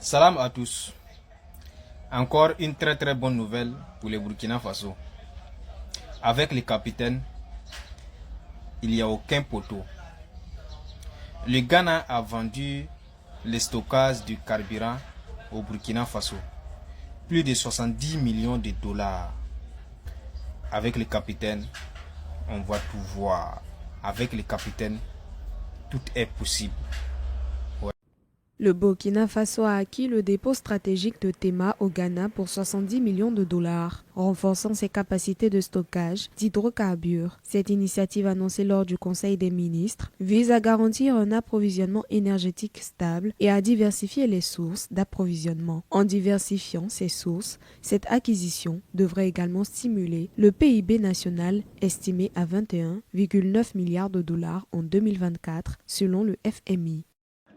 Salam à tous. Encore une très bonne nouvelle pour le Burkina Faso. Avec les capitaines, il n'y a aucun poteau. Le Ghana a vendu le stockage du carburant au Burkina Faso. Plus de 70 millions de dollars. Avec les capitaines, on va tout voir. Avec les capitaines, tout est possible. Le Burkina Faso a acquis le dépôt stratégique de Tema au Ghana pour 70 millions de dollars, renforçant ses capacités de stockage d'hydrocarbures. Cette initiative annoncée lors du Conseil des ministres vise à garantir un approvisionnement énergétique stable et à diversifier les sources d'approvisionnement. En diversifiant ces sources, cette acquisition devrait également stimuler le PIB national estimé à 21,9 milliards de dollars en 2024 selon le FMI.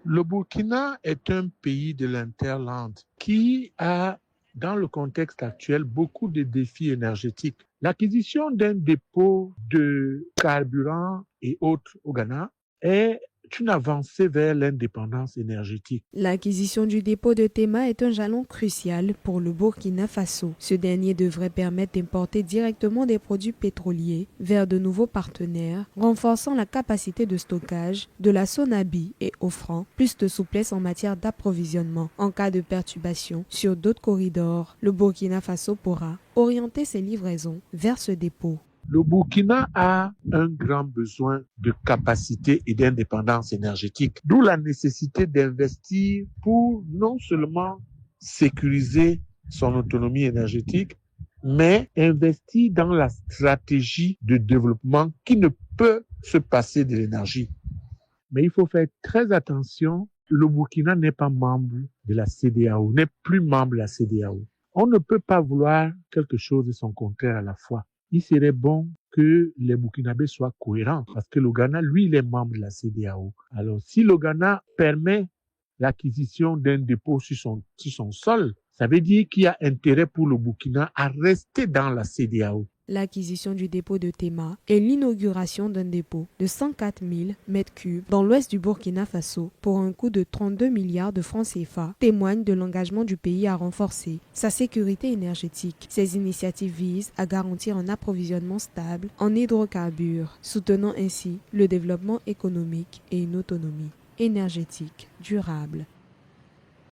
Le Burkina est un pays de l'Interland qui a, dans le contexte actuel, beaucoup de défis énergétiques. L'acquisition d'un dépôt de carburant et autres au Ghana est une avancée vers l'indépendance énergétique. L'acquisition du dépôt de Tema est un jalon crucial pour le Burkina Faso. Ce dernier devrait permettre d'importer directement des produits pétroliers vers de nouveaux partenaires, renforçant la capacité de stockage de la Sonabi et offrant plus de souplesse en matière d'approvisionnement. En cas de perturbation sur d'autres corridors, le Burkina Faso pourra orienter ses livraisons vers ce dépôt. Le Burkina a un grand besoin de capacité et d'indépendance énergétique, d'où la nécessité d'investir pour non seulement sécuriser son autonomie énergétique, mais investir dans la stratégie de développement qui ne peut se passer de l'énergie. Mais il faut faire très attention, le Burkina n'est pas membre de la CEDEAO, n'est plus membre de la CEDEAO. On ne peut pas vouloir quelque chose et son contraire à la fois. Il serait bon que les Burkinabés soient cohérents parce que le Ghana, lui, il est membre de la CEDEAO. Alors, si le Ghana permet l'acquisition d'un dépôt sur son sol, ça veut dire qu'il y a intérêt pour le Burkina à rester dans la CEDEAO. L'acquisition du dépôt de Tema et l'inauguration d'un dépôt de 104 000 m3 dans l'ouest du Burkina Faso pour un coût de 32 milliards de francs CFA témoignent de l'engagement du pays à renforcer sa sécurité énergétique. Ces initiatives visent à garantir un approvisionnement stable en hydrocarbures, soutenant ainsi le développement économique et une autonomie énergétique durable.